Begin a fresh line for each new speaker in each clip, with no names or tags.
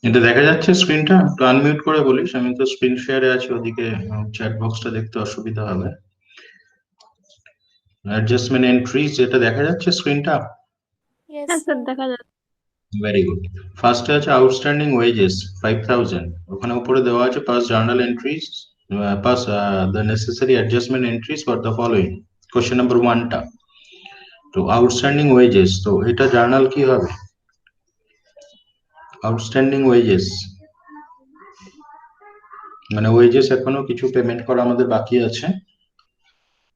এটা দেখা যাচ্ছে স্ক্রিনটা? একটু আনমিউট করে বলিস, আমি তো স্ক্রিন শেয়ারে আছি, ওদিকে চ্যাট বক্সটা দেখতে অসুবিধা হবে। অ্যাডজাস্টমেন্ট এন্ট্রিজ, এটা দেখা যাচ্ছে স্ক্রিনটা?
Yes,
হ্যাঁ স্যার,
sir.
দেখা যাচ্ছে।
Very good. ফার্স্টে আছে আউটস্ট্যান্ডিং ওয়েজেস 5000, ওখানে উপরে দেওয়া আছে pass journal entries, pass the necessary adjustment entries for the following. Question number 1টা, তো আউটস্ট্যান্ডিং ওয়েজেস, তো এটা জার্নাল কি হবে? আউটস্ট্যান্ডিং ওয়েজেস মানে ওয়েজেস এখনো কিছু পেমেন্ট করা আমাদের বাকি আছে,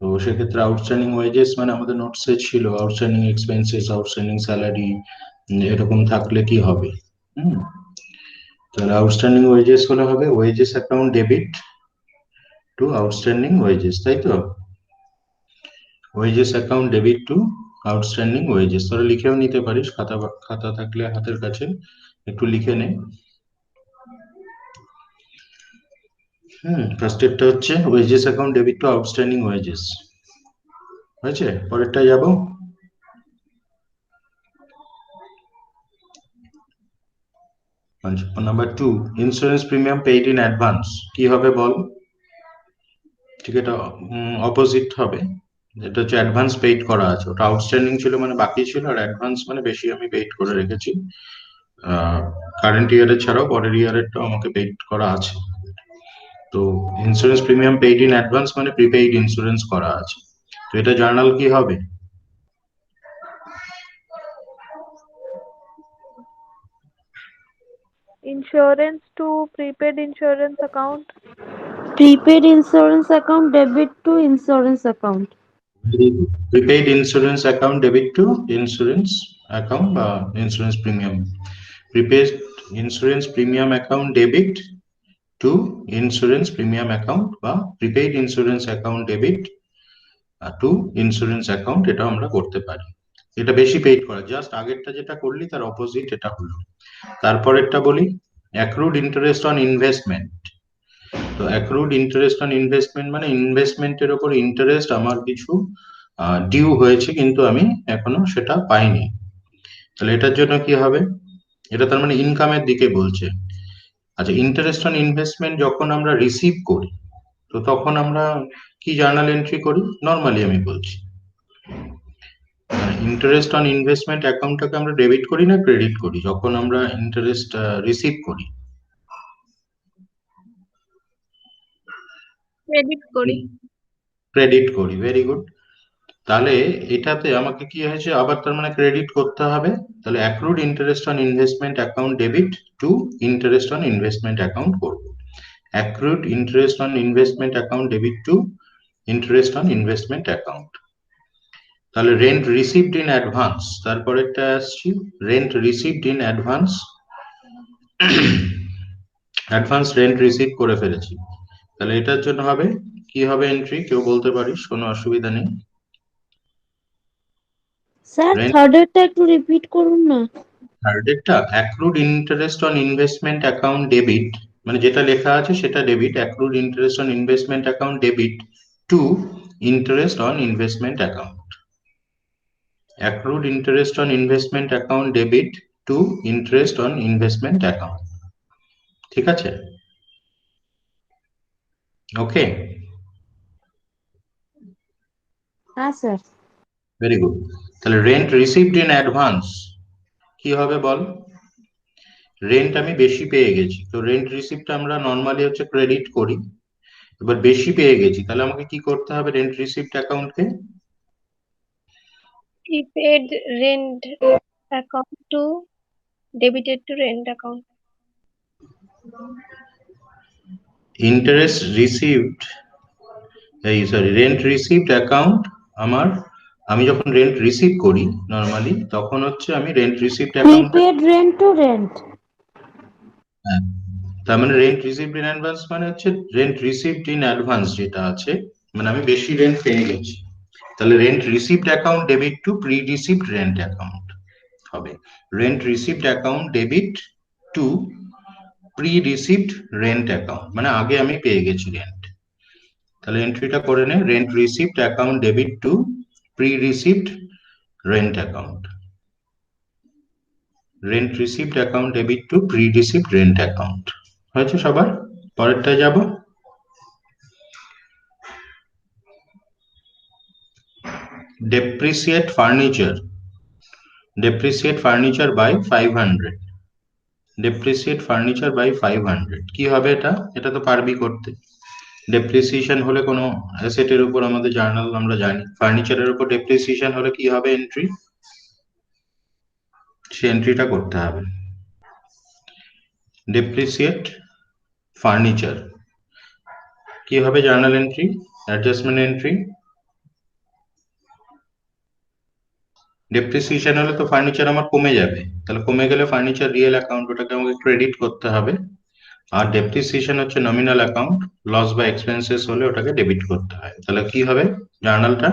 তো সেক্ষেত্রে আউটস্ট্যান্ডিং ওয়েজেস মানে আমাদের নোটসে ছিল আউটস্ট্যান্ডিং এক্সপেন্সেস, আউটস্ট্যান্ডিং স্যালারি, এরকম থাকলে কি হবে? হুম, তাহলে আউটস্ট্যান্ডিং ওয়েজেস হলে হবে wages account debit to outstanding wages, তাই তো? Wages account debit to outstanding wages, তোরা লিখেও নিতে পারিস, খাতা খাতা থাকলে হাতের কাছে একটু লিখে নে। ফার্স্টেরটা হচ্ছে wages account debit to outstanding wages, হয়েছে? পরেরটা যাব। Number 2, insurance premium paid in advance, কি হবে বল? ঠিক, এটা অপোজিট হবে। এটা হচ্ছে অ্যাডভান্স পেইড করা আছে, ওটা আউটস্ট্যান্ডিং ছিল মানে বাকি ছিল, আর অ্যাডভান্স মানে বেশি আমি পেইড করে রেখেছি। কারেন্ট ইয়ারের ছাড়াও পরের ইয়ারেরটাও আমাকে পেইড করা আছে। তো insurance premium paid in advance মানে প্রিপেইড ইন্স্যুরেন্স করা আছে, তো এটা জার্নাল কি হবে?
Insurance to prepaid insurance account.
Prepaid insurance account debit to insurance account.
Prepaid insurance account debit to insurance account বা insurance premium, prepaid insurance premium account debit to insurance premium account বা prepaid insurance account debit to insurance account, এটা আমরা করতে পারি। এটা বেশি paid করা, just আগেরটা যেটা করলি তার অপোজিট এটা হলো। তারপরেরটা বলি, অ্যাক্রুড ইন্টারেস্ট অন ইনভেস্টমেন্ট, তো অ্যাক্রুড ইন্টারেস্ট অন ইনভেস্টমেন্ট মানে ইনভেস্টমেন্টের উপর ইন্টারেস্ট আমার কিছু ডিউ হয়েছে কিন্তু আমি এখনো সেটা পাইনি, তাহলে এটার জন্য কি হবে? এটা তার মানে ইনকামের দিকে বলছে। আচ্ছা, ইন্টারেস্ট অন ইনভেস্টমেন্ট যখন আমরা রিসিভ করি, তো তখন আমরা কি জার্নাল এন্ট্রি করি? নর্মালি আমি বলছি, ইন্টারেস্ট অন ইনভেস্টমেন্ট অ্যাকাউন্টটাকে আমরা ডেবিট করি না ক্রেডিট করি যখন আমরা ইন্টারেস্ট রিসিভ করি?
ক্রেডিট করি।
ক্রেডিট করি, ভেরি গুড। তাহলে এটাতে আমাকে কি হয়েছে, আবার তার মানে ক্রেডিট করতে হবে, তাহলে accrued interest on investment account debit to interest on investment account করবো। Accrued interest on investment account debit to interest on investment account. তাহলে রেন্ট রিসিভড ইন অ্যাডভান্স, তারপরেরটা আসছি rent received in advance, advance rent receive করে ফেলেছি, তাহলে এটার জন্য হবে কি হবে এন্ট্রি, কেউ বলতে পারিস? কোনো অসুবিধা নেই।
স্যার,
রেন্ট
থার্ডেরটা একটু রিপিট করুন না।
থার্ডেরটা accrued interest on investment account debit, মানে যেটা লেখা আছে সেটা debit, accrued interest on investment account debit to interest on investment account, accrued interest on investment account debit to interest on investment account, ঠিক আছে? ওকে,
হ্যাঁ স্যার।
Very good. তাহলে rent received in advance কি হবে বল? রেন্ট আমি বেশি পেয়ে গেছি, তো রেন্ট রিসিভটা আমরা নর্মালি হচ্ছে ক্রেডিট করি, এবার বেশি পেয়ে গেছি তাহলে আমাকে কি করতে হবে রেন্ট রিসিভড অ্যাকাউন্টকে?
Prepaid rent account to debited to rent account.
Interest received, এই সরি রেন্ট রিসিভড অ্যাকাউন্ট আমার, আমি যখন রেন্ট রিসিভ করি নর্মালি তখন হচ্ছে আমি রেন্ট রিসিভড অ্যাকাউন্টটা,
প্রিপেড রেন্ট টু রেন্ট।
তার মানে রেন্ট রিসিভড ইন অ্যাডভান্স মানে হচ্ছে রেন্ট রিসিভড ইন অ্যাডভান্স যেটা আছে, মানে আমি বেশি রেন্ট পেয়ে গেছি, তাহলে rent received account debit to pre received rent account হবে। Rent received account debit to pre received rent account মানে আগে আমি পেয়ে গেছি রেন্ট, তাহলে এন্ট্রিটা করে নে, rent received account debit to pre received rent account, rent received account debit to pre received rent account. হয়েছে সবার? পরেরটায় যাব। depreciate furniture by 500, depreciate furniture by 500 কি হবে এটা? এটা তো পারবি করতে। ডেপ্রিসিয়েশন হলে কোনো অ্যাসেটের উপর আমাদের জার্নাল আমরা জানি, ফার্নিচারের উপর ডেপ্রিসিয়েশন হলে কি হবে এন্ট্রি, সে এন্ট্রিটা করতে হবে। ডেপ্রিসিয়েট ফার্নিচার কি হবে journal entry, adjustment entry. Depreciation হলে তো ফার্নিচার আমার কমে যাবে, তাহলে কমে গেলে ফার্নিচার রিয়েল অ্যাকাউন্ট, ওটাকে আমাকে ক্রেডিট করতে হবে। আর ডেপ্রিসিয়েশন হচ্ছে নমিনাল অ্যাকাউন্ট, লস বা এক্সপেন্সেস হলে ওটাকে ডেবিট করতে হয়। তাহলে কি হবে জার্নালটা?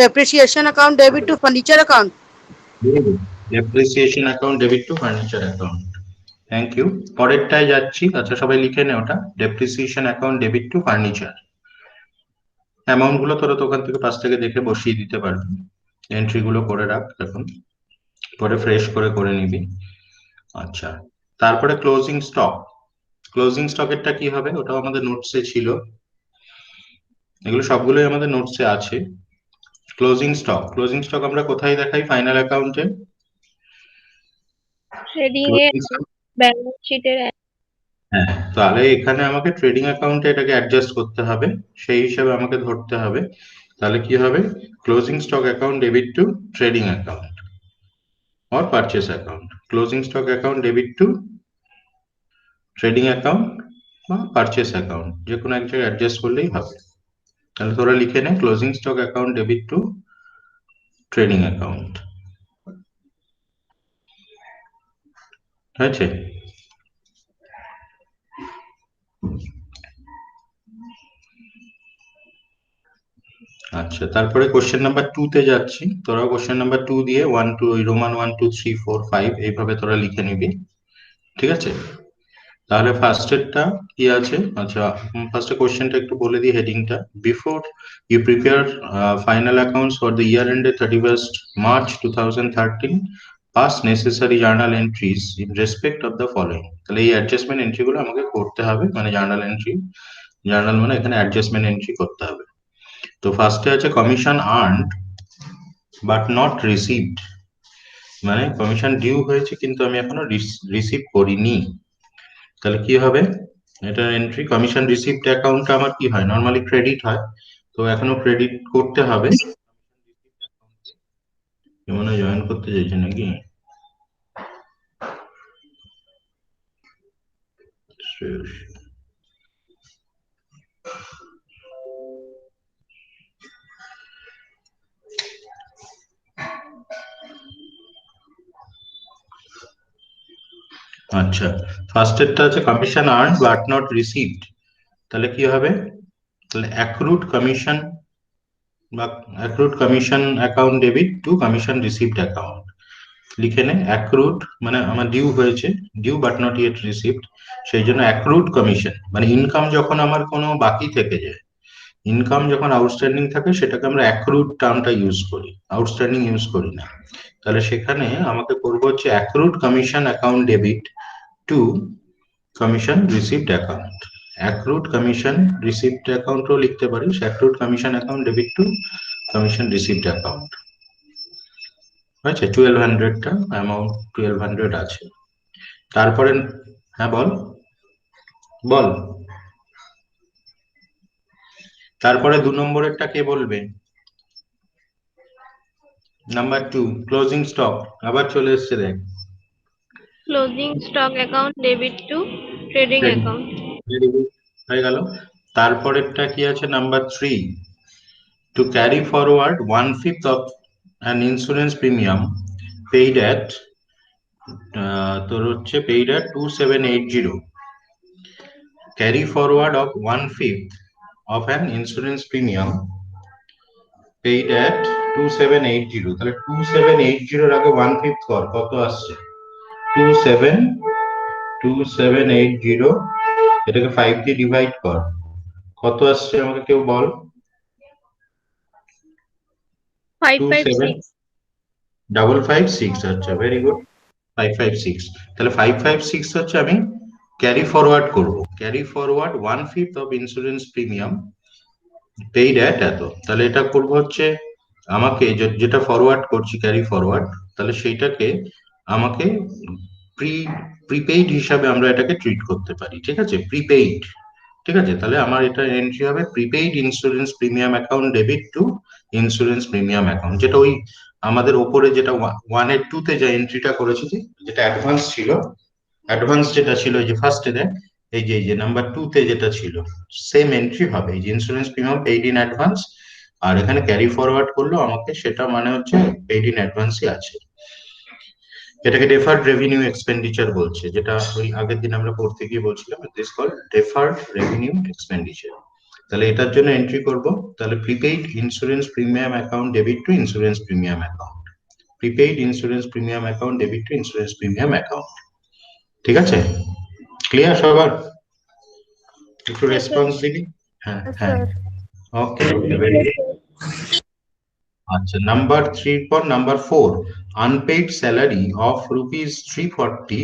Depreciation account debit to furniture account.
Depreciation account debit to furniture account. Thank you. পরেরটায় যাচ্ছি। আচ্ছা সবাই লিখে নে ওটা, depreciation account debit to furniture. Amount গুলো তোরা তো ওখান থেকে পাশ থেকে দেখে বসিয়ে দিতে পারবি, এন্ট্রি গুলো করে রাখ এখন, পরে ফ্রেশ করে নিবি। আচ্ছা, তারপরে ক্লোজিং স্টক। ক্লোজিং স্টকেরটা কি হবে? ওটাও আমাদের নোটসে ছিল, এগুলো সবগুলোই আমাদের নোটসে আছে। ক্লোজিং স্টক আমরা কোথায় দেখাই? ফাইনাল অ্যাকাউন্টে,
ট্রেডিং এ, ব্যালেন্স শিটের।
হ্যাঁ। তাহলে এখানে আমাকে ট্রেডিং অ্যাকাউন্টে এটাকে অ্যাডজাস্ট করতে হবে, সেই হিসাবে আমাকে ধরতে হবে। তাহলে কি হবে? Closing stock account debit two trading account or purchase account. Closing stock account debit two trading account বা পারচেস অ্যাকাউন্ট, যে কোনো এক জায়গায় অ্যাডজাস্ট করলেই হবে। তাহলে তোরা লিখে নে closing stock account debit two trading account. হয়েছে? আচ্ছা, তারপরে কোশ্চেন নাম্বার 2 তে যাচ্ছি। তোরা কোশ্চেন নাম্বার 2 দিয়ে 1 2 রোমান 1 2 3 4 5 এইভাবে তোরা লিখে নিবি, ঠিক আছে? তাহলে ফার্স্টেরটা কি আছে? আচ্ছা, ফার্স্টে কোশ্চেনটা একটু বলে দিই হেডিংটা। Before you prepare final accounts for the year ended 31st March 2013, pass necessary journal entries in respect of the following. তাহলে এই অ্যাডজাস্টমেন্ট এন্ট্রিগুলো আমাকে করতে হবে, মানে জার্নাল এন্ট্রি, জার্নাল মানে এখানে অ্যাডজাস্টমেন্ট এন্ট্রি করতে হবে। তো ফার্স্টে আছে commission earned but not received, মানে কমিশন ডিউ হয়েছে কিন্তু আমি এখনো রিসিভ করিনি। তাহলে কি হবে এটা এন্ট্রি? কমিশন রিসিভড অ্যাকাউন্টটা আমার কি হয়? নরমালি ক্রেডিট হয়, তো এখনো ক্রেডিট করতে হবে। মনে হয় জয়েন করতে চাইছে নাকি? আচ্ছা, ফার্স্টেরটা আছে commission earn but not received. তাহলে কি হবে? তাহলে অ্যাক্রুড কমিশন বা accrued commission account debit to commission received account. লিখে নে অ্যাক্রুড মানে আমার ডিউ হয়েছে, due but not yet received, সেই জন্য অ্যাক্রুড কমিশন মানে ইনকাম যখন আমার কোনো বাকি থেকে যায়, ইনকাম যখন আউটস্ট্যান্ডিং থাকে সেটাকে আমরা অ্যাক্রুড টার্মটা ইউজ করি, আউটস্ট্যান্ডিং ইউজ করি না। তাহলে সেখানে আমাকে করবো হচ্ছে accrued commission account debit to commission received account. Accrued commission received অ্যাকাউন্টও লিখতে পারিস, accrued commission account debit to commission received account. হয়েছে? 1200টা অ্যামাউন্ট 1200 আছে। তারপরে হ্যাঁ বল বল, তারপরে 2 নম্বরেরটা কে বলবে? নাম্বার 2 ক্লোজিং স্টক, আবার চলে এসছে দেখ।
Closing stock account debit two trading account.
হয়ে গেল। তারপরেরটা কি আছে? Number 3 to carry forward 1/5 of an insurance premium paid at তোর হচ্ছে paid at 2780, carry forward of 1/5 of an insurance premium paid at 2780। তাহলে 2780 এর আগে 1/5 কর, কত আসছে? 2780, এটাকে 5 দিয়ে ডিভাইড কর, কত আসছে আমাকে কেউ বল?
556
556 আচ্ছা ভেরি গুড 556 তাহলে 556 হচ্ছে আমি ক্যারি ফরওয়ার্ড করব carry forward 1/5 of insurance premium paid at এত তাহলে এটা করব হচ্ছে আমাকে যেটা ফরওয়ার্ড করছি ক্যারি ফরওয়ার্ড তাহলে সেইটাকে আমাকে প্রিপেইড হিসাবে আমরা এটাকে ট্রিট করতে পারি ঠিক আছে প্রিপেইড ঠিক আছে তাহলে আমার এটা এন্ট্রি হবে prepaid insurance premium account debit to insurance premium account যেটা ওই আমাদের ওপরে যেটা 1 এর 2 তে যে এন্ট্রিটা করেছি যেটা অ্যাডভান্স ছিল অ্যাডভান্স যেটা ছিল এই যে ফার্স্টে দেখ এই যে নাম্বার 2 তে যেটা ছিল সেম এন্ট্রি হবে এই যে insurance premium paid in advance আর এখানে ক্যারি ফরওয়ার্ড করলো আমাকে সেটা মানে হচ্ছে পেইড ইন অ্যাডভান্সই আছে এটাকে ডেফার্ড রেভিনিউ এক্সপেন্ডিচার বলছে যেটা ওই আগের দিন আমরা পড়তে গিয়ে বলছিলাম this call deferred revenue expenditure তাহলে এটার জন্য এন্ট্রি করব তাহলে prepaid insurance premium account debit to insurance premium account prepaid insurance premium account debit to insurance premium account ঠিক আছে ক্লিয়ার সবার একটু রেসপন্স দিবি হ্যাঁ
Yes,
হ্যাঁ
sir.
ওকে ভেরি গুড আচ্ছা নাম্বার 3 পর number 4 unpaid salary of rupees 340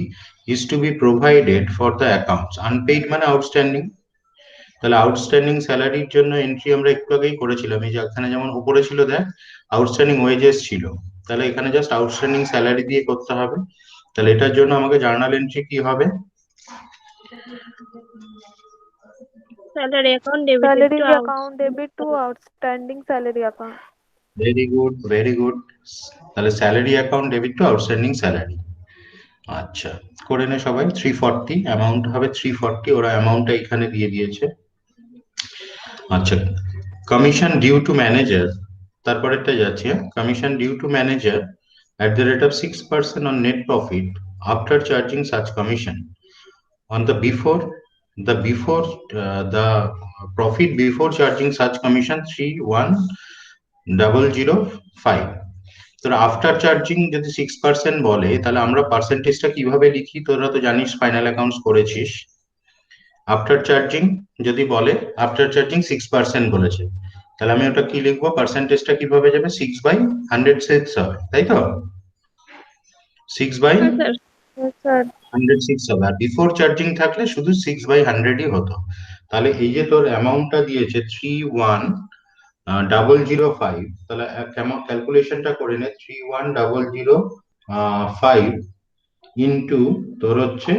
is to be provided for the accounts unpaid মানে আউটস্ট্যান্ডিং তাহলে আউটস্ট্যান্ডিং স্যালারির জন্য এন্ট্রি আমরা একটু আগেই করেছিলাম এই যে এখানে যেমন উপরে ছিল দেখ আউটস্ট্যান্ডিং ওয়েজেস ছিল তাহলে এখানে জাস্ট আউটস্ট্যান্ডিং স্যালারি দিয়ে করতে হবে তাহলে এটার জন্য আমাকে জার্নাল এন্ট্রি কি হবে
salary account debited
Salary
to
account debit to outstanding salary account.
Very good তাহলে salary account debit to outstanding salary আচ্ছা করে নে সবাই 340 অ্যামাউন্ট হবে 340 ওরা অ্যামাউন্টটা এখানে দিয়ে দিয়েছে আচ্ছা কমিশন ডিউ টু ম্যানেজার তারপরেরটা যাচ্ছে commission due to manager at the rate of 6% on net profit after charging such commission on the the profit before charging such commission 31005 তো আফটার চার্জিং যদি 6% বলে তাহলে আমরা পার্সেন্টেজটা কিভাবে লিখি তোরা তো জানিস ফাইনাল অ্যাকাউন্টস করেছিস আফটার চার্জিং যদি বলে আফটার চার্জিং 6% বলেছে তাহলে আমি ওটা কি লিখবো পার্সেন্টেজটা কিভাবে যাবে 6/106 হবে তাই তো 6/106
sir.
Yes, sir.
হবে আর বিফোর চার্জিং থাকলে শুধু 6/100ই হতো তাহলে এই যে তোর অ্যামাউন্টটা দিয়েছে 31005 তাহলে ক্যালকুলেশনটা করে নে 31005 ইন্টু তোর হচ্ছে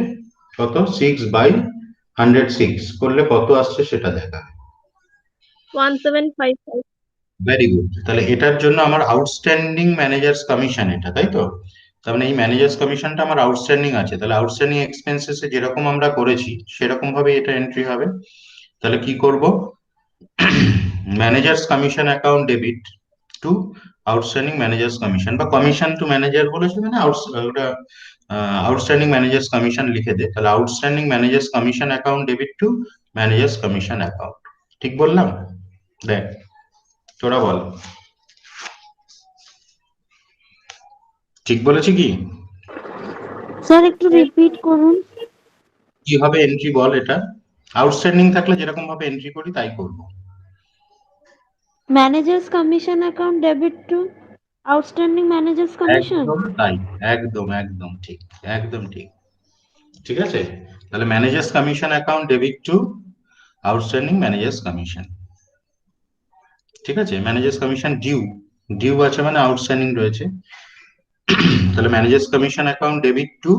কত 6/106 করলে কত আসছে সেটা দেখা
1755
ভেরি গুড তাহলে এটার জন্য আমার আউটস্ট্যান্ডিং ম্যানেজার্স কমিশন এটা তাই তো তার মানে এই ম্যানেজার্স কমিশনটা আমার আউটস্ট্যান্ডিং আছে তাহলে আউটস্ট্যান্ডিং এক্সপেন্সেস যেরকম আমরা করেছি সেরকম ভাবে এটা এন্ট্রি হবে তাহলে কি করব managers commission account debit to outstanding managers commission বা কমিশন টু ম্যানেজার বলেছে মানে ওটা আউটস্ট্যান্ডিং ম্যানেজার্স কমিশন লিখে দে তাহলে outstanding managers commission account debit two managers commission account ঠিক বললাম দেখ তোরা বল ঠিক বলেছি কি
স্যার একটু রিপিট করুন
কি হবে এন্ট্রি বল এটা আউটস্ট্যান্ডিং থাকলে যেরকম ভাবে এন্ট্রি করি তাই করব
managers commission account debit to outstanding managers commission
একদম তাই একদম ঠিক একদম ঠিক ঠিক আছে তাহলে managers commission account debit to outstanding managers commission ঠিক আছে ম্যানেজার্স কমিশন ডিউ আছে মানে আউটস্ট্যান্ডিং রয়েছে তাহলে managers commission account debit to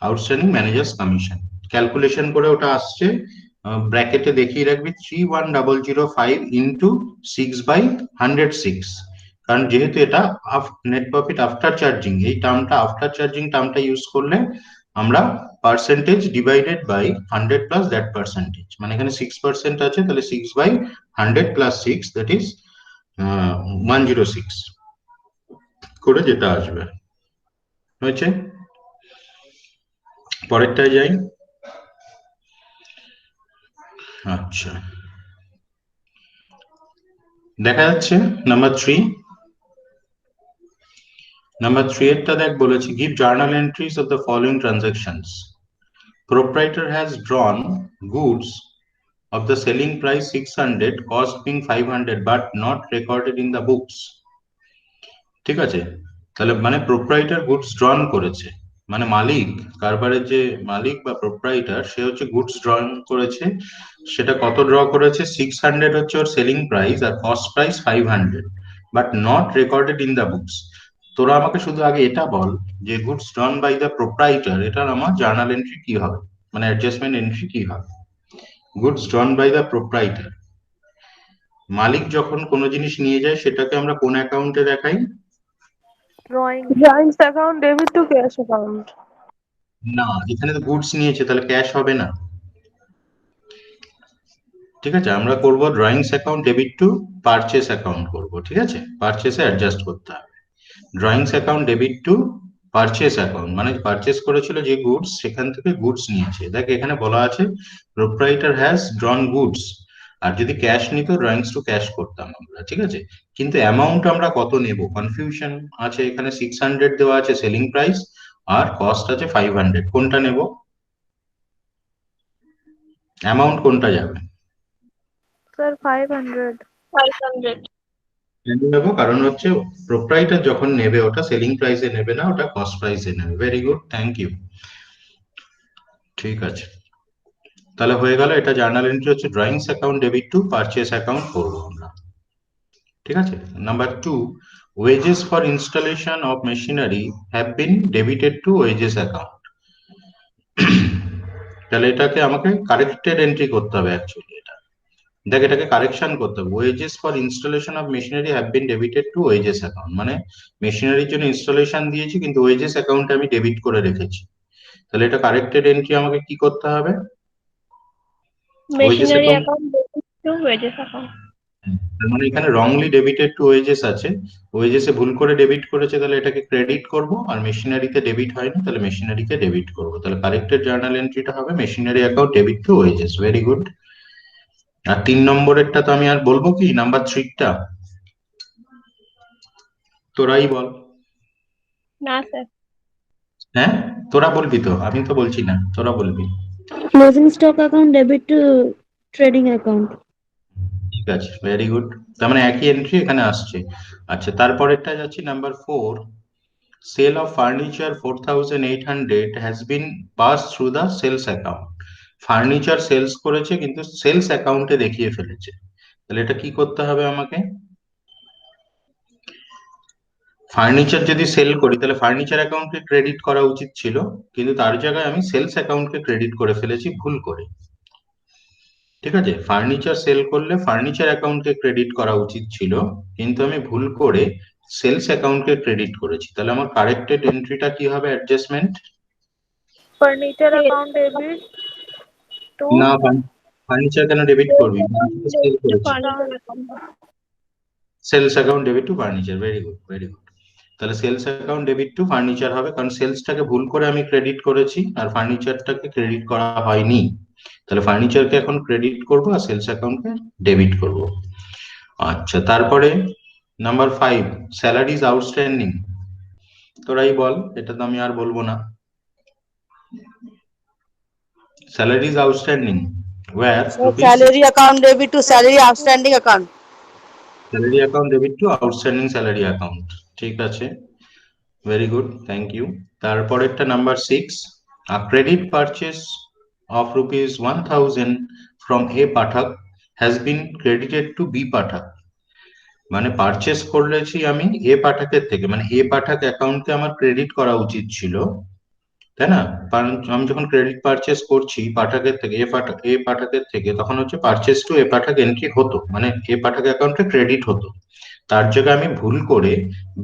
outstanding managers commission calculation করে ওটা আসছে ব্র্যাকেটে দেখিয়ে রাখবি 31005 ইন্টু 6/106 কারণ যেহেতু এটা নেট প্রফিট আফটার চার্জিং এই টার্মটা আফটার চার্জিং টার্মটা ইউজ করলে আমরা percentage divided by 100 plus that percentage মানে এখানে 6% আছে তাহলে 6/100 প্লাস 6 দ্যাট ইজ 106 করে যেটা আসবে হয়েছে পরেরটায় যাই আচ্ছা দেখা যাচ্ছে নাম্বার 3 এরটা দেখ বলেছি give journal entries of the following transactions proprietor has drawn goods of the selling price 600 cost being 500 but not recorded in the books ঠিক আছে তাহলে মানে প্রোপ্রাইটার গুডস ড্রন করেছে, মানে মালিক, কারবারের যে মালিক বা প্রোপ্রাইটার সে হচ্ছে গুডস ড্রন করেছে। সেটা কত ড্র করেছে? 600 হচ্ছে ওর সেলিং প্রাইস, আর cost price 500, but not recorded in the books. তোরা আমাকে শুধু আগে এটা বল যে goods drawn by the proprietor, এটার আমার জার্নাল এন্ট্রি কি হবে, মানে অ্যাডজাস্টমেন্ট এন্ট্রি কি হবে? Goods drawn by the proprietor, মালিক যখন কোনো জিনিস নিয়ে যায় সেটাকে আমরা কোন অ্যাকাউন্টে দেখাই?
drawings account debit to cash account.
না, এখানে তো গুডস নিয়েছে, তাহলে ক্যাশ হবে না। ঠিক আছে, আমরা করব drawings account debit to purchase account করব। ঠিক আছে, পারচেসে অ্যাডজাস্ট করতে হবে। Drawings account debit to purchase account, মানে পারচেস করেছিল যে গুডস সেখান থেকে গুডস নিয়েছে। দেখ এখানে বলা আছে প্রোপ্রাইটার হ্যাজ ড্রন গুডস, আর যদি ক্যাশ নিত ড্রয়িংস টু ক্যাশ করতাম আমরা। ঠিক আছে, কিন্তু অ্যামাউন্ট আমরা কত নেব কনফিউশন আছে। এখানে 600 দেওয়া আছে সেলিং প্রাইস, আর কস্ট আছে 500, কোনটা নেব? অ্যামাউন্ট কোনটা যাবে?
Sir, 500.
500.
কেন নেবো? কারণ হচ্ছে প্রোপ্রাইটার যখন নেবে ওটা সেলিং প্রাইসে নেবে না, ওটা কস্ট প্রাইসে নেবে। Very good, thank you. ঠিক আছে, তাহলে হয়ে গেল। এটা জার্নাল এন্ট্রি হচ্ছে drawings account debit to purchase account করবো আমরা। ঠিক আছে, number 2, wages for installation of machinery have been debited to wages account. তাহলে এটাকে আমাকে কারেক্টেড এন্ট্রি করতে হবে অ্যাকচুয়ালি। এটা দেখ, এটাকে কারেকশন করতে হবে। Wages for installation of machinery have been debited to wages account, মানে মেশিনারির জন্য ইনস্টলেশন দিয়েছি কিন্তু ওয়েজেস অ্যাকাউন্টে আমি ডেবিট করে রেখেছি। তাহলে এটা কারেক্টেড এন্ট্রি আমাকে কি করতে হবে? Wages
Machinery
account,
account debit to wages account.
মানে এখানে রংলি ডেবিটেড টু ওয়েজেস আছে, ওয়েজেসে ভুল করে ডেবিট করেছে, তাহলে এটাকে ক্রেডিট করব। আর মেশিনারিতে ডেবিট হয়নি, তাহলে মেশিনারিকে ডেবিট করব। তাহলে কারেক্টেড জার্নাল এন্ট্রিটা হবে machinery account debit to wages. Very good. আর 3 নম্বরেরটা তো আমি আর বলবো কি, নাম্বার 3টা তোরাই বল।
না স্যার,
হ্যাঁ, তোরা বলবি তো, আমি তো বলছি না, তোরা বলবি।
Closing stock account debit to trading account.
ঠিক আছে, ভেরি গুড। তার মানে একই এন্ট্রি এখানে আসছে। আচ্ছা, তারপরেরটা যাচ্ছি number 4, sale of furniture 4800 has been pass through the sales account. Furniture sales করেছে কিন্তু সেলস অ্যাকাউন্টে দেখিয়ে ফেলেছে। তাহলে এটা কি করতে হবে আমাকে? ফার্নিচার যদি সেল করি তাহলে ফার্নিচার অ্যাকাউন্টকে ক্রেডিট করা উচিত ছিল, কিন্তু তার জায়গায় আমি সেলস অ্যাকাউন্টকে ক্রেডিট করে ফেলেছি ভুল করে। ঠিক আছে, ফার্নিচার সেল করলে ফার্নিচার অ্যাকাউন্টকে ক্রেডিট করা উচিত ছিল, কিন্তু আমি ভুল করে সেলস অ্যাকাউন্টকে ক্রেডিট করেছি। তাহলে আমার কারেক্টেড এন্ট্রিটা কি হবে? Adjustment.
Furniture account debit to
না, ফার্নিচার কেন ডেবিট করবি? সেল
debit to
করেছি।
furniture account.
Sales account debit to furniture. Very good, very good. তাহলে sales account debit to furniture হবে, কারণ সেলসটাকে ভুল করে আমি ক্রেডিট করেছি আর ফার্নিচারটাকে ক্রেডিট করা হয়নি। তাহলে ফার্নিচারকে এখন ক্রেডিট করব আর সেলস অ্যাকাউন্টকে ডেবিট করব। আচ্ছা, তারপরে নাম্বার 5, স্যালারিজ আউটস্ট্যান্ডিং। তোরাই বল, এটা তো আমি আর বলবো না। Salaries outstanding were rupees,
Salary account debit to salary outstanding account.
Salary account debit to outstanding salary account. ঠিক আছে, ভেরি গুড, থ্যাংক ইউ। তারপরেরটা number 6, a credit purchase of rupees 1000 from A Pathak has been credited to B Pathak. মানে purchase করেছি আমি এ পাঠকের থেকে, মানে এ পাঠক অ্যাকাউন্টকে আমার ক্রেডিট করা উচিত ছিল, তাই না? কারণ আমি যখন ক্রেডিট পারচেস করছি পাঠকের থেকে এ পাঠকের থেকে, তখন হচ্ছে purchase two A Pathak entry হতো, মানে এ পাঠক অ্যাকাউন্টে ক্রেডিট হতো। তার জায়গায় আমি ভুল করে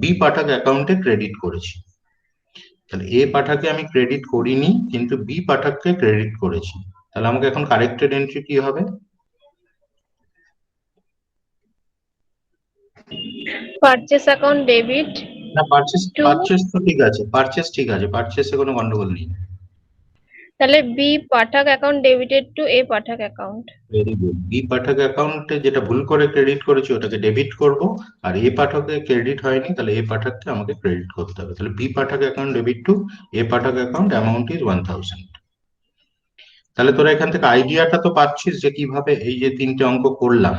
বি পাঠক অ্যাকাউন্টে ক্রেডিট করেছি। তাহলে এ পাঠকে আমি ক্রেডিট করিনি কিন্তু বি পাঠককে ক্রেডিট করেছি। তাহলে আমাকে এখন কারেক্টেড এন্ট্রি কি হবে?
Purchase account debit
না, পারচেস
to,
পারচেস তো ঠিক আছে, পারচেস ঠিক আছে, পারচেসে কোনো গন্ডগোল নেই।
তাহলে B Pathak account debited to A Pathak account.
Very good. B Pathak অ্যাকাউন্টে যেটা ভুল করে ক্রেডিট করেছি ওটাকে ডেবিট করব, আর এ পাঠকে ক্রেডিট হয়নি তাহলে এ পাঠককে আমাকে ক্রেডিট করতে হবে। তাহলে B Pathak account debit to A Pathak account, amount is 1000। তাহলে তোরা এখান থেকে আইডিয়াটা তো পাচ্ছিস যে কিভাবে এই যে 3টে অঙ্ক করলাম।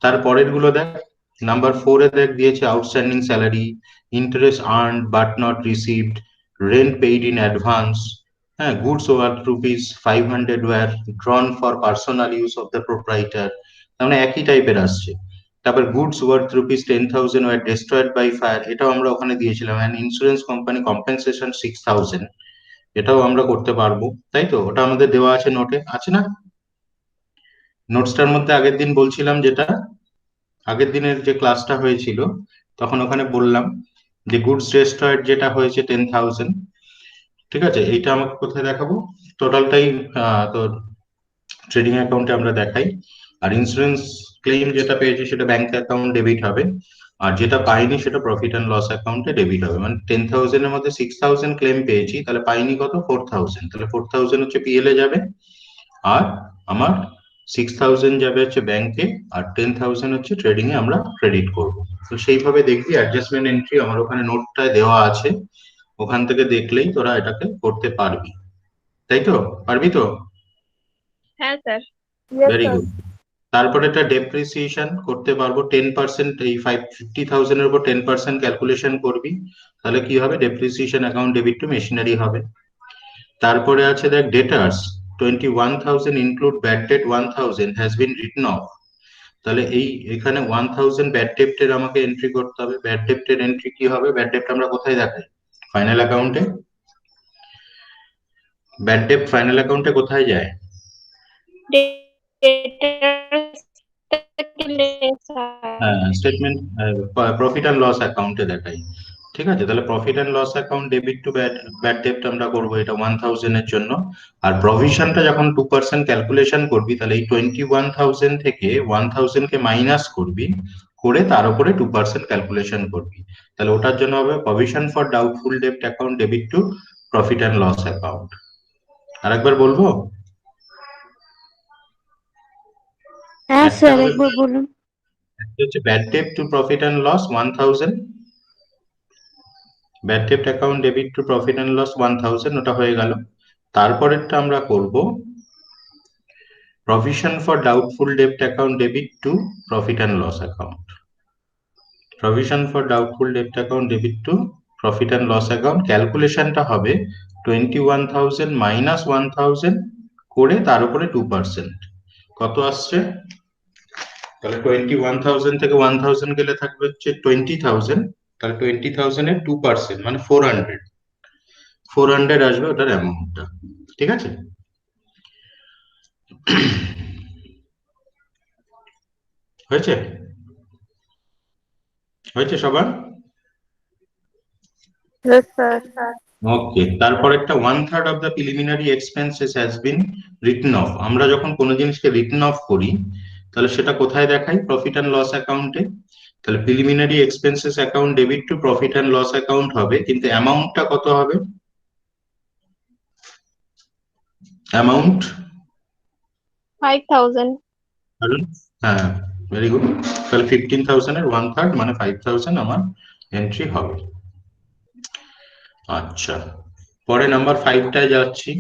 তারপরের গুলো দেখ, নাম্বার 4 এ দেখ দিয়েছে outstanding salary, interest earned but not received, rent paid in advance, হ্যাঁ, goods worth ₹500 were drawn for personal use of the proprietor, মানে একই টাইপের আসছে। তারপর goods worth ₹10,000 were destroyed by fire, এটাও আমরা ওখানে দিয়েছিলাম। অ্যান্ড ইন্স্যুরেন্স কোম্পানি কম্পেনসেশন 6,000, এটাও আমরা করতে পারবো, তাই তো? ওটা আমাদের দেওয়া আছে, নোটে আছে না? নোটসটার মধ্যে আগের দিন বলছিলাম, যেটা আগের দিনের যে ক্লাসটা হয়েছিল তখন ওখানে বললাম যে গুডস ডেস্ট্রয়েড যেটা হয়েছে 10,000, ঠিক আছে? এইটা আমাকে কোথায় দেখাবো? টোটালটাই তোর ট্রেডিং অ্যাকাউন্টে আমরা দেখাই। আর ইন্স্যুরেন্স ক্লেম যেটা পেয়েছি সেটা ব্যাংক অ্যাকাউন্ট ডেবিট হবে, আর যেটা পাইনি সেটা প্রফিট অ্যান্ড লস অ্যাকাউন্টে ডেবিট হবে। মানে 10,000 এর মধ্যে 6,000 ক্লেম পেয়েছি, তাহলে পাইনি কত? 4,000। তাহলে 4,000 হচ্ছে পিএল এ যাবে, আর আমার 6,000 যাবে হচ্ছে ব্যাংকে, আর 10,000 হচ্ছে ট্রেডিং এ আমরা ক্রেডিট করব। তো সেইভাবে দেখবি অ্যাডজাস্টমেন্ট এন্ট্রি আমার ওখানে নোটটায় দেওয়া আছে, ওখান থেকে দেখলেই তোরা এটাকে করতে পারবি, তাই তো? পারবি তো?
হ্যাঁ sir.
Yes,
very
sir.
Good. তারপরে এটা ডেপ্রিসিয়েশন করতে পারবো 10%, এই 50,000 এর উপর 10% ক্যালকুলেশন করবি, তাহলে কি হবে? Depreciation account debit two machinery হবে। তারপরে আছে দেখ ডেটার্স 21,000 include bad date 1,000 has been written of, তাহলে এখানে 1,000 ব্যাড ডেপ্টের আমাকে এন্ট্রি করতে হবে। ব্যাড ডেপ্টের এন্ট্রি কি হবে? ব্যাড ডেপ্ট আমরা কোথায় দেখাই? ফাইনাল অ্যাকাউন্টে। ব্যাড ডেপ্ট ফাইনাল অ্যাকাউন্টে কোথায় যায়? হ্যাঁ, স্টেটমেন্ট প্রফিট অ্যান্ড লস অ্যাকাউন্টে দেখাই, ঠিক আছে? তাহলে profit and loss account debit to bad ডেপ্ট আমরা করবো, এটা 1,000 এর জন্য। আর প্রভিশনটা যখন 2% ক্যালকুলেশন করবি, তাহলে এই 21,000 থেকে 1,000 কে মাইনাস করবি, করে তার উপরে 2% ক্যালকুলেশন করবি, তাহলে ওটার জন্য হবে প্রভিশন ফর ডাউটফুল ডেপ্ট account debit to profit and loss account. আরেকবার বলবো?
হ্যাঁ
একটা
স্যার, একবার বলুন।
হচ্ছে ব্যাড ডেপ্ট to profit and loss 1,000, bad ডেপ্ট account debit to profit and loss 1,000, ওটা হয়ে গেল। তারপরেরটা আমরা করব প্রভিশন ফর ডাউটফুল ডেপ্ট account debit to profit and loss account. Provision for doubtful ডেপ্ট account debit to profit and loss account, ক্যালকুলেশনটা হবে 21,000 মাইনাস 1,000 করে তার উপরে 2%। কত আসছে? তাহলে 21,000 থেকে 1,000 গেলে থাকবে হচ্ছে 20,000, তাহলে 20,000 এর 2% মানে 400 আসবে ওটার অ্যামাউন্টটা, ঠিক আছে? হয়েছে? হয়েছে সবার?
Yes, sir.
ওকে। তারপর একটা 1/3 of the preliminary expenses has been written of. আমরা যখন কোনো জিনিসকে রিটেন অফ করি, তাহলে সেটা কোথায় দেখাই? প্রফিট অ্যান্ড লস অ্যাকাউন্টে। তাহলে preliminary expenses account debit to profit and loss account হবে, কিন্তু অ্যামাউন্টটা কত হবে? অ্যামাউন্ট
5,000।
হ্যাঁ, ভেরি গুড। তাহলে 15,000 এর 1/3 মানে 5,000 আমার এন্ট্রি হবে। আচ্ছা, পরে নাম্বার 5টায় যাচ্ছি।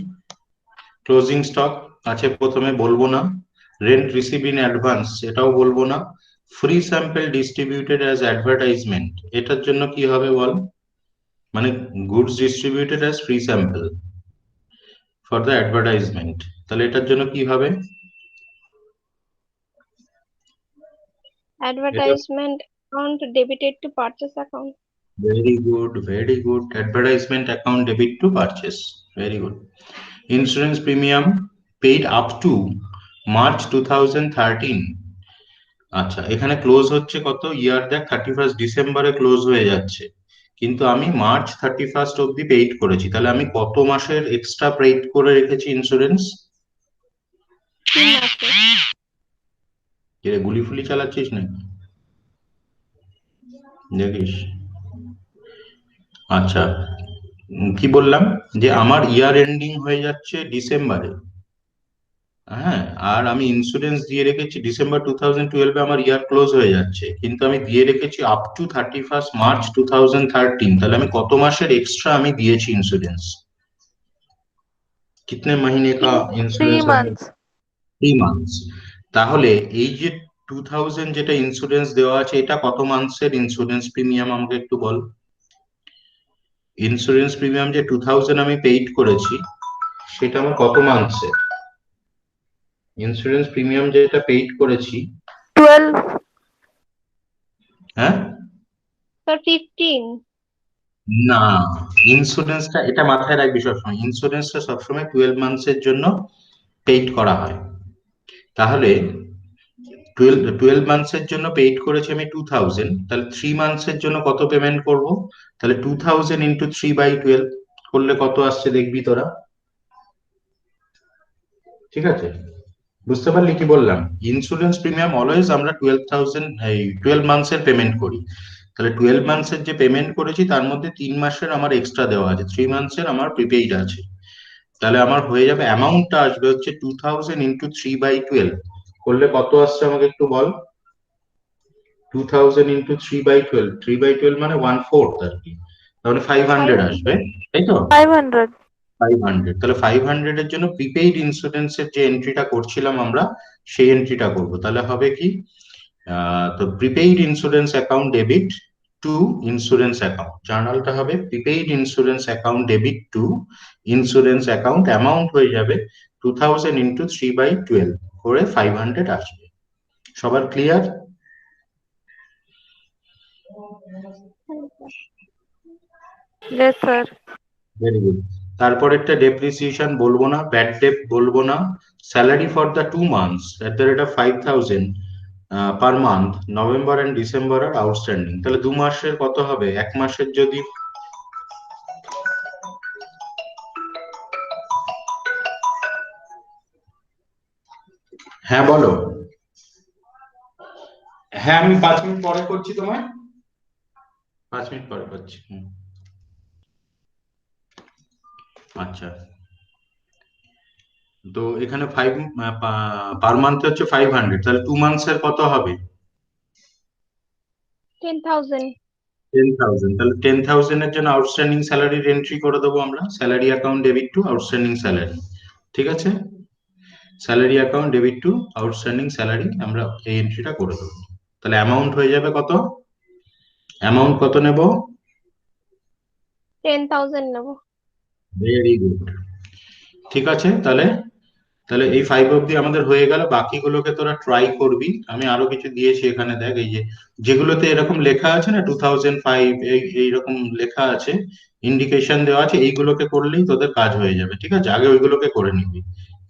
ক্লোজিং স্টক আছে প্রথমে, বলবো না। রেন্ট রিসিভ ইন অ্যাডভান্স, এটাও বলবো না। Free sample distributed as advertisement, এটার জন্য কি হবে বল? মানে goods distributed as free sample for the advertisement, তাহলে এটার জন্য কি হবে?
Advertisement account debited to purchase account.
Very good, very good. Advertisement account debit to purchase, very good. Insurance premium paid up to March 2013। আচ্ছা, এখানে close হচ্ছে কত? ইয়ার দেখ 31 ডিসেম্বরে ক্লোজ হয়ে যাচ্ছে, কিন্তু আমি মার্চ 31 অব্দি পেইড করেছি, তাহলে আমি কত মাসের এক্সট্রা পেইড করে রেখেছি ইন্স্যুরেন্স?
3 মাসের।
এর গুলি ফুলি চালাচ্ছিস নাকি দেখিস? আচ্ছা, কি বললাম যে আমার ইয়ার এন্ডিং হয়ে যাচ্ছে ডিসেম্বরে, হ্যাঁ, আর আমি ইন্স্যুরেন্স দিয়ে রেখেছি ডিসেম্বর 2012-এ আমার ইয়ার ক্লোজ হয়ে যাচ্ছে, কিন্তু আমি দিয়ে রেখেছি আপ টু 31 মার্চ 2013, তাহলে আমি কত মাসের এক্সট্রা আমি দিয়েছি ইন্স্যুরেন্স? कितने महीने का
3
इंश्योरेंस?
months.
3 months। তাহলে এই যে 2000 যেটা ইন্স্যুরেন্স দেওয়া আছে, এটা কত মান্থসের ইন্স্যুরেন্স প্রিমিয়াম আমাকে একটু বল। ইন্স্যুরেন্স প্রিমিয়াম যে 2000 আমি পেইড করেছি, সেটা আমার কত মান্থসের? ইন্স্যুরেন্স প্রিমিয়াম যেটা পেইড করেছি,
12.
হ্যাঁ
স্যার 15।
না, ইন্স্যুরেন্সটা, এটা মাথায় রাখবি সবসময়, ইন্স্যুরেন্সটা সবসময় 12 মান্থসের জন্য পেইড করা হয়। তাহলে 12 মান্থসের জন্য পেইড করেছি আমি 2000, তাহলে 3 মান্থসের জন্য কত পেমেন্ট করব? তাহলে 2000 ইন্টু 3/12 করলে কত আসছে দেখবি তোরা। ঠিক আছে, বুঝতে পারলি কি বললাম? ইন্স্যুরেন্স প্রিমিয়াম অলওয়েজ আমরা 12 মান্থসের পেমেন্ট করি। তাহলে 12 মান্থসের যে পেমেন্ট করেছি তার মধ্যে 3 মাসের আমার এক্সট্রা দেওয়া আছে, 3 মান্থসের আমার প্রিপেইড আছে। তাহলে আমার হয়ে যাবে, অ্যামাউন্টটা আসবে হচ্ছে 2000 ইন্টু 3/12 করলে কত আসছে আমাকে একটু বল। 2000 ইন্টু 3/12, 3/12 মানে 1/4 আর কি, তাহলে 500 আসবে, তাই তো?
500.
500, তাহলে 500 এর জন্য প্রিপেইড ইন্স্যুরেন্সের যে এন্ট্রিটা করছিলাম আমরা, সেই এন্ট্রিটা করব। তাহলে হবে কি, তো prepaid insurance account debit to insurance account, জার্নালটা হবে prepaid insurance account debit to insurance account, amount হয়ে যাবে 2000 ইন্টু 3/12 করে 500 আসবে। সবার clear?
Yes, sir.
Very good. তারপর একটা ডেপ্রিসিয়েশন বলবো না, ব্যাড ডেপ বলবো না, salary for the 2 months at the rate of 5000 per month, November and December আর আউটস্ট্যান্ডিং। তাহলে 2 মাসের কত হবে? 1 মাসের যদি, হ্যাঁ বলো। হ্যাঁ, আমি 5 মিনিট পরে করছি তোমায়, 5 মিনিট পরে করছি। আচ্ছা, তো এখানে 5 পার মান্থ হচ্ছে 500, তাহলে 2 মান্থসের কত হবে?
10,000।
10,000, তাহলে 10,000 এর জন্য আউটস্ট্যান্ডিং স্যালারির এন্ট্রি করে দেবো আমরা, salary account debit to outstanding salary. ঠিক আছে, salary account debit to outstanding salary, আমরা এই এন্ট্রিটা করে দেবো। তাহলে অ্যামাউন্ট হয়ে যাবে কত? অ্যামাউন্ট কত নেব?
10,000 নেবো।
Very good. ঠিক আছে, তাহলে তাহলে এই 5 অবধি আমাদের হয়ে গেল, বাকিগুলোকে তোরা ট্রাই করবি। আমি আরো কিছু দিয়েছি এখানে, দেখ এই যে যেগুলোতে এরকম লেখা আছে না 2005 এইরকম লেখা আছে, ইন্ডিকেশন দেওয়া আছে, এইগুলোকে করলেই তোদের কাজ হয়ে যাবে। ঠিক আছে, আগে ওইগুলোকে করে নিবি।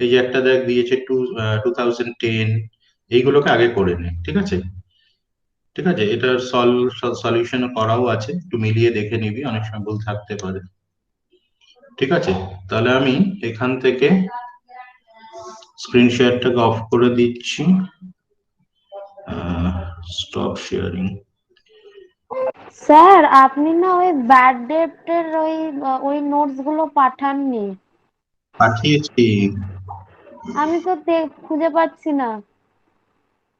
এই যে একটা দেখ দিয়েছে 2010, এইগুলোকে আগে করে নে। ঠিক আছে, ঠিক আছে, এটার সলিউশন করাও আছে, একটু মিলিয়ে দেখে নিবি, অনেক সময় ভুল থাকতে পারে। ঠিক আছে, তাহলে আমি এখান থেকে স্ক্রিন শেয়ারটাকে অফ করে দিচ্ছি, স্টপ শেয়ারিং।
স্যার আপনি না ওই ব্যাড ডেপ্টের ওই নোটস গুলো পাঠাননি,
পাঠিয়েছি,
আমি তো খুঁজে পাচ্ছি না।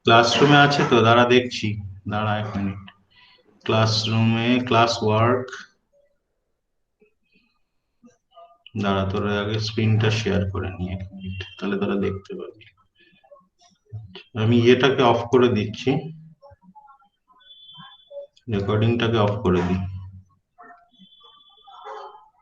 ক্লাসরুমে আছে তো, দাঁড়া দেখছি, দাঁড়া 1 মিনিট। ক্লাসরুমে ক্লাস ওয়ার্ক, দাঁড়া তোরা আগে স্ক্রিনটা শেয়ার করে নিয়ে 1 মিনিট, তাহলে তোরা দেখতে পাবি। আমি এটাকে অফ করে দিচ্ছি, রেকর্ডিংটাকে অফ করে দিই।